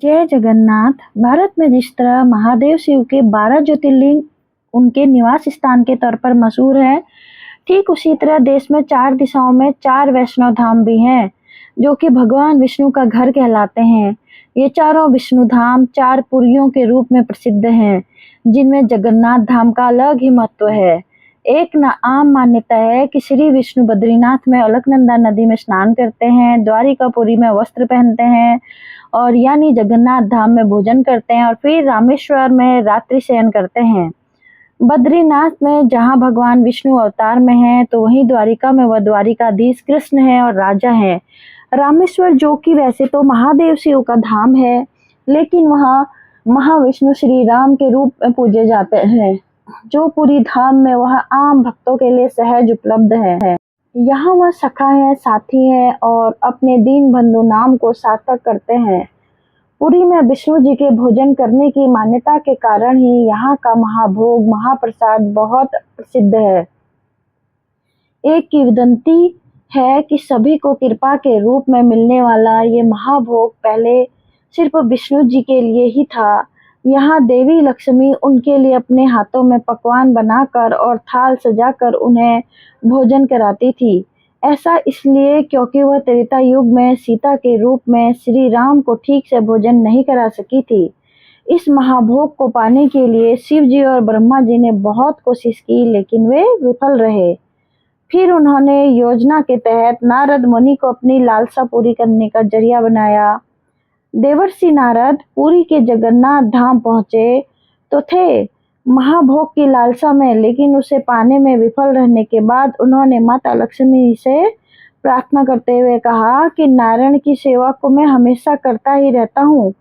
जय जगन्नाथ। भारत में जिस तरह महादेव शिव के 12 ज्योतिर्लिंग उनके निवास स्थान के तौर पर मशहूर है, ठीक उसी तरह देश में 4 दिशाओं में 4 वैष्णव धाम भी हैं, जो कि भगवान विष्णु का घर कहलाते हैं। ये चारों विष्णु धाम 4 पुरियों के रूप में प्रसिद्ध हैं, जिनमें जगन्नाथ धाम का अलग ही महत्व है। एक आम मान्यता है कि श्री विष्णु बद्रीनाथ में अलकनंदा नदी में स्नान करते हैं, द्वारिकापुरी में वस्त्र पहनते हैं और यानी जगन्नाथ धाम में भोजन करते हैं और फिर रामेश्वर में रात्रि शयन करते हैं। बद्रीनाथ में जहाँ भगवान विष्णु अवतार में हैं, तो वहीं द्वारिका में वह द्वारिकाधीश कृष्ण है और राजा है। रामेश्वर जो कि वैसे तो महादेव शिव का धाम है, लेकिन वहाँ महाविष्णु श्री राम के रूप में पूजे जाते हैं, जो पूरी धाम में वह आम भक्तों के लिए सहज उपलब्ध है। यहाँ वह सखा है, साथी है और अपने दीन बंधु नाम को सार्थक करते हैं। पुरी में विष्णु जी के भोजन करने की मान्यता के कारण ही यहाँ का महाभोग महाप्रसाद बहुत प्रसिद्ध है। एक किंवदंती है कि सभी को कृपा के रूप में मिलने वाला ये महाभोग पहले सिर्फ विष्णु जी के लिए ही था। यहाँ देवी लक्ष्मी उनके लिए अपने हाथों में पकवान बनाकर और थाल सजाकर उन्हें भोजन कराती थी। ऐसा इसलिए क्योंकि वह त्रेता युग में सीता के रूप में श्री राम को ठीक से भोजन नहीं करा सकी थी। इस महाभोग को पाने के लिए शिव जी और ब्रह्मा जी ने बहुत कोशिश की, लेकिन वे विफल रहे। फिर उन्होंने योजना के तहत नारद मुनि को अपनी लालसा पूरी करने का जरिया बनाया। देवर्षि नारद पुरी के जगन्नाथ धाम पहुंचे तो थे महाभोग की लालसा में, लेकिन उसे पाने में विफल रहने के बाद उन्होंने माता लक्ष्मी से प्रार्थना करते हुए कहा कि नारायण की सेवा को मैं हमेशा करता ही रहता हूँ,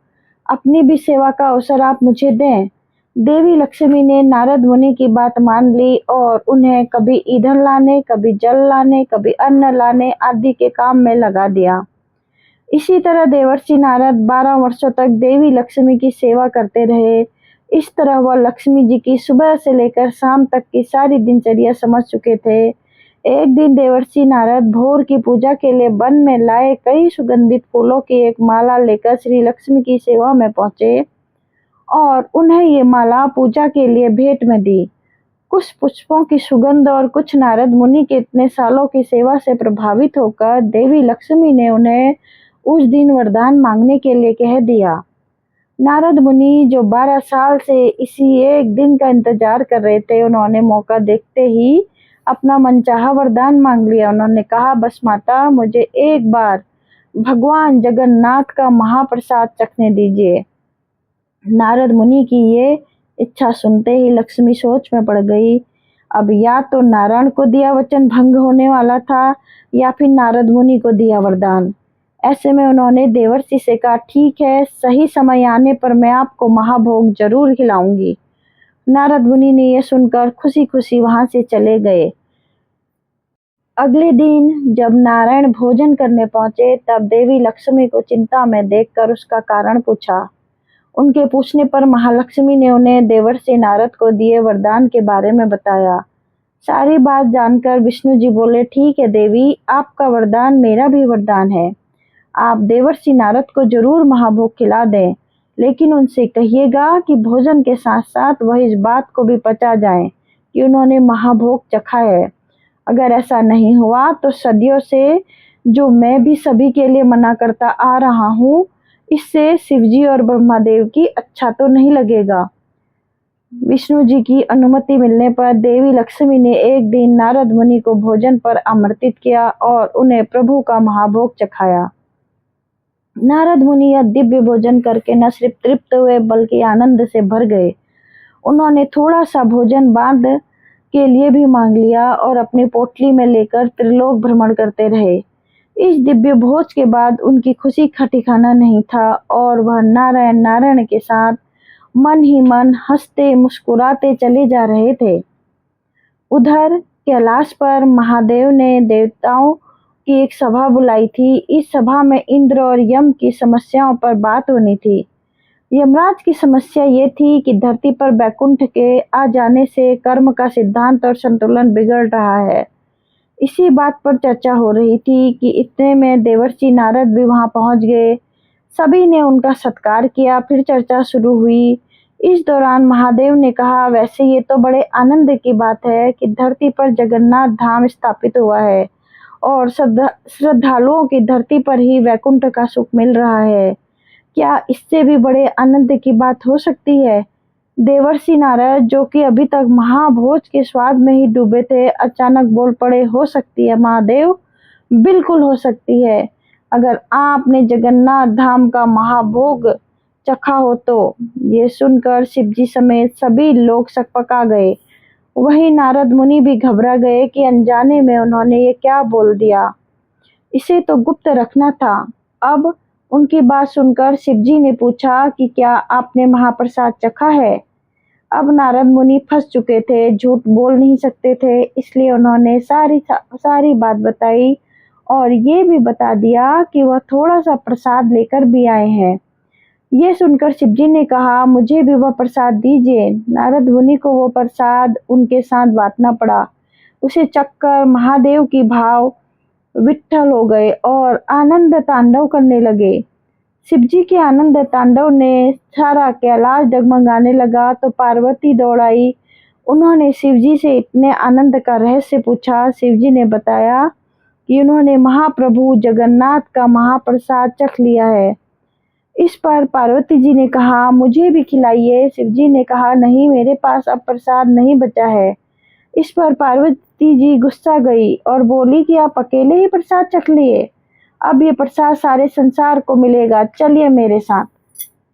अपनी भी सेवा का अवसर आप मुझे दें। देवी लक्ष्मी ने नारद मुनि की बात मान ली और उन्हें कभी ईंधन लाने, कभी जल लाने, कभी अन्न लाने आदि के काम में लगा दिया। इसी तरह देवर्षि नारद 12 वर्षों तक देवी लक्ष्मी की सेवा करते रहे। इस तरह वह लक्ष्मी जी की सुबह से लेकर शाम तक की सारी दिनचर्या समझ चुके थे। एक दिन देवर्षि नारद भोर की पूजा के लिए वन में लाए कई सुगंधित फूलों की एक माला लेकर श्री लक्ष्मी की सेवा में पहुंचे और उन्हें ये माला पूजा के लिए भेंट में दी। कुछ पुष्पों की सुगंध और कुछ नारद मुनि के इतने सालों की सेवा से प्रभावित होकर देवी लक्ष्मी ने उन्हें उस दिन वरदान मांगने के लिए कह दिया। नारद मुनि जो 12 साल से इसी एक दिन का इंतजार कर रहे थे, उन्होंने मौका देखते ही अपना मनचाहा वरदान मांग लिया। उन्होंने कहा, बस माता मुझे एक बार भगवान जगन्नाथ का महाप्रसाद चखने दीजिए। नारद मुनि की ये इच्छा सुनते ही लक्ष्मी सोच में पड़ गई। अब या तो नारायण को दिया वचन भंग होने वाला था या फिर नारद मुनि को दिया वरदान। ऐसे में उन्होंने देवर्षि से कहा, ठीक है, सही समय आने पर मैं आपको महाभोग जरूर खिलाऊंगी। नारद मुनि ने यह सुनकर खुशी खुशी वहां से चले गए। अगले दिन जब नारायण भोजन करने पहुंचे, तब देवी लक्ष्मी को चिंता में देखकर उसका कारण पूछा। उनके पूछने पर महालक्ष्मी ने उन्हें देवर्षि नारद को दिए वरदान के बारे में बताया। सारी बात जानकर विष्णु जी बोले, ठीक है देवी, आपका वरदान मेरा भी वरदान है। आप देवर्षि नारद को जरूर महाभोग खिला दें, लेकिन उनसे कहिएगा कि भोजन के साथ साथ वह इस बात को भी पचा जाएं कि उन्होंने महाभोग चखा है। अगर ऐसा नहीं हुआ तो सदियों से जो मैं भी सभी के लिए मना करता आ रहा हूँ, इससे शिवजी और ब्रह्मादेव की अच्छा तो नहीं लगेगा। विष्णु जी की अनुमति मिलने पर देवी लक्ष्मी ने एक दिन नारद मुनि को भोजन पर आमंत्रित किया और उन्हें प्रभु का महाभोग चखाया। नारद मुनि यह दिव्य भोजन करके न सिर्फ तृप्त हुए बल्कि आनंद से भर गए। उन्होंने थोड़ा सा भोजन बाद के लिए भी मांग लिया और अपनी पोटली में लेकर त्रिलोक भ्रमण करते रहे। इस दिव्य भोज के बाद उनकी खुशी का ठिकाना नहीं था और वह नारायण नारायण के साथ मन ही मन हंसते मुस्कुराते चले जा रहे थे। उधर कैलाश पर महादेव ने देवताओं की एक सभा बुलाई थी। इस सभा में इंद्र और यम की समस्याओं पर बात होनी थी। यमराज की समस्या ये थी कि धरती पर वैकुंठ के आ जाने से कर्म का सिद्धांत और संतुलन बिगड़ रहा है। इसी बात पर चर्चा हो रही थी कि इतने में देवर्षि नारद भी वहां पहुंच गए। सभी ने उनका सत्कार किया। फिर चर्चा शुरू हुई। इस दौरान महादेव ने कहा, वैसे ये तो बड़े आनंद की बात है कि धरती पर जगन्नाथ धाम स्थापित हुआ है और श्रद्धालुओं की धरती पर ही वैकुंठ का सुख मिल रहा है। क्या इससे भी बड़े आनंद की बात हो सकती है? देवर्षि नारद, जो कि अभी तक महाभोज के स्वाद में ही डूबे थे, अचानक बोल पड़े, हो सकती है महादेव, बिल्कुल हो सकती है। अगर आपने जगन्नाथ धाम का महाभोग चखा हो तो। ये सुनकर शिवजी समेत सभी लोग सकपका गए। वहीं नारद मुनि भी घबरा गए कि अनजाने में उन्होंने ये क्या बोल दिया। इसे तो गुप्त रखना था। अब उनकी बात सुनकर शिवजी ने पूछा कि क्या आपने महाप्रसाद चखा है? अब नारद मुनि फंस चुके थे, झूठ बोल नहीं सकते थे, इसलिए उन्होंने सारी बात बताई और ये भी बता दिया कि वह थोड़ा सा प्रसाद लेकर भी आए हैं। ये सुनकर शिवजी ने कहा, मुझे भी वह प्रसाद दीजिए। नारद मुनि को वो प्रसाद उनके साथ बांटना पड़ा। उसे चखकर महादेव की भाव विट्ठल हो गए और आनंद तांडव करने लगे। शिवजी के आनंद तांडव ने सारा कैलाश डगमगाने लगा तो पार्वती दौड़ आई। उन्होंने शिवजी से इतने आनंद का रहस्य पूछा। शिवजी ने बताया कि उन्होंने महाप्रभु जगन्नाथ का महाप्रसाद चख लिया है। इस पर पार्वती जी ने कहा, मुझे भी खिलाइए। शिवजी ने कहा, नहीं, मेरे पास अब प्रसाद नहीं बचा है। इस पर पार्वती जी गुस्सा गई और बोली कि आप अकेले ही प्रसाद चख लिए, अब ये प्रसाद सारे संसार को मिलेगा, चलिए मेरे साथ।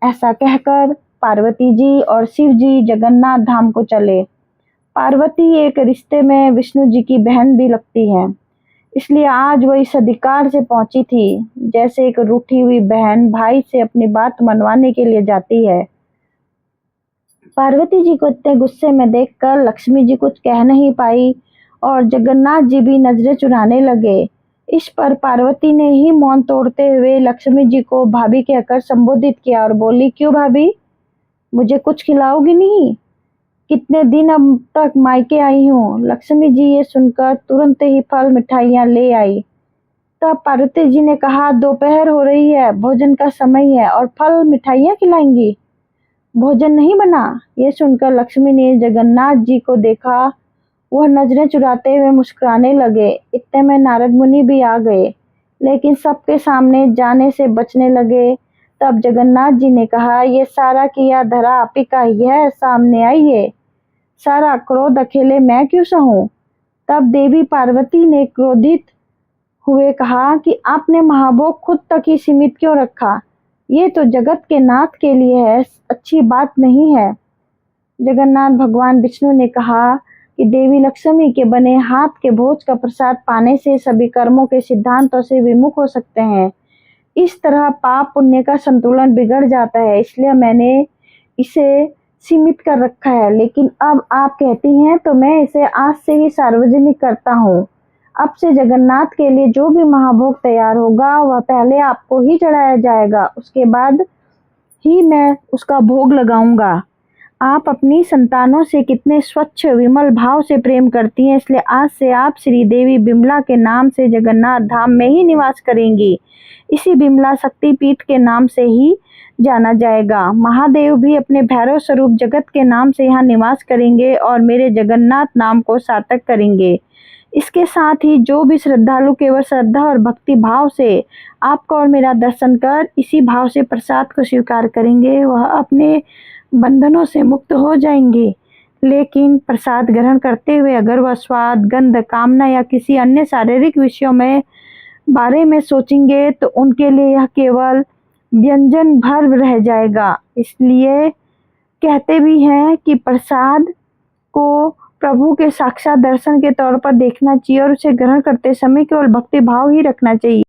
ऐसा कहकर पार्वती जी और शिव जी जगन्नाथ धाम को चले। पार्वती एक रिश्ते में विष्णु जी की बहन भी लगती है, इसलिए आज वह इस अधिकार से पहुंची थी जैसे एक रूठी हुई बहन भाई से अपनी बात मनवाने के लिए जाती है। पार्वती जी को इतने गुस्से में देखकर लक्ष्मी जी कुछ कह नहीं पाई और जगन्नाथ जी भी नजरें चुराने लगे। इस पर पार्वती ने ही मौन तोड़ते हुए लक्ष्मी जी को भाभी कहकर संबोधित किया और बोली, क्यों भाभी, मुझे कुछ खिलाओगी नहीं? कितने दिन अब तक मायके आई हूँ। लक्ष्मी जी ये सुनकर तुरंत ही फल मिठाइयाँ ले आई। तब पार्वती जी ने कहा, दोपहर हो रही है, भोजन का समय है और फल मिठाइयाँ खिलाएंगी, भोजन नहीं बना? ये सुनकर लक्ष्मी ने जगन्नाथ जी को देखा। वह नजरें चुराते हुए मुस्कुराने लगे। इतने में नारद मुनि भी आ गए, लेकिन सबके सामने जाने से बचने लगे। तब जगन्नाथ जी ने कहा, ये सारा किया धरा आप ही का ही है, सामने आइए, सारा क्रोध अकेले मैं क्यों सहूं? तब देवी पार्वती ने क्रोधित हुए कहा कि आपने महाभोग खुद तक ही सीमित क्यों रखा? ये तो जगत के नाथ के लिए है, अच्छी बात नहीं है। जगन्नाथ भगवान विष्णु ने कहा कि देवी लक्ष्मी के बने हाथ के भोज का प्रसाद पाने से सभी कर्मों के सिद्धांतों से विमुख हो सकते हैं। इस तरह पाप पुण्य का संतुलन बिगड़ जाता है, इसलिए मैंने इसे सीमित कर रखा है। लेकिन अब आप कहती हैं तो मैं इसे आज से ही सार्वजनिक करता हूँ। अब से जगन्नाथ के लिए जो भी महाभोग तैयार होगा वह पहले आपको ही चढ़ाया जाएगा, उसके बाद ही मैं उसका भोग लगाऊंगा। आप अपनी संतानों से कितने स्वच्छ विमल भाव से प्रेम करती हैं, इसलिए आज से आप श्री देवी बिमला के नाम से जगन्नाथ धाम में ही निवास करेंगी। इसी बिमला शक्तिपीठ के नाम से ही जाना जाएगा। महादेव भी अपने भैरव स्वरूप जगत के नाम से यहाँ निवास करेंगे और मेरे जगन्नाथ नाम को सार्थक करेंगे। इसके साथ ही जो भी श्रद्धालु केवल श्रद्धा और भक्ति भाव से आपका और मेरा दर्शन कर इसी भाव से प्रसाद को स्वीकार करेंगे, वह अपने बंधनों से मुक्त हो जाएंगे। लेकिन प्रसाद ग्रहण करते हुए अगर वह स्वाद, गंध, कामना या किसी अन्य शारीरिक विषयों में बारे में सोचेंगे तो उनके लिए यह केवल व्यंजन भर रह जाएगा। इसलिए कहते भी हैं कि प्रसाद को प्रभु के साक्षात दर्शन के तौर पर देखना चाहिए और उसे ग्रहण करते समय केवल भक्ति भाव ही रखना चाहिए।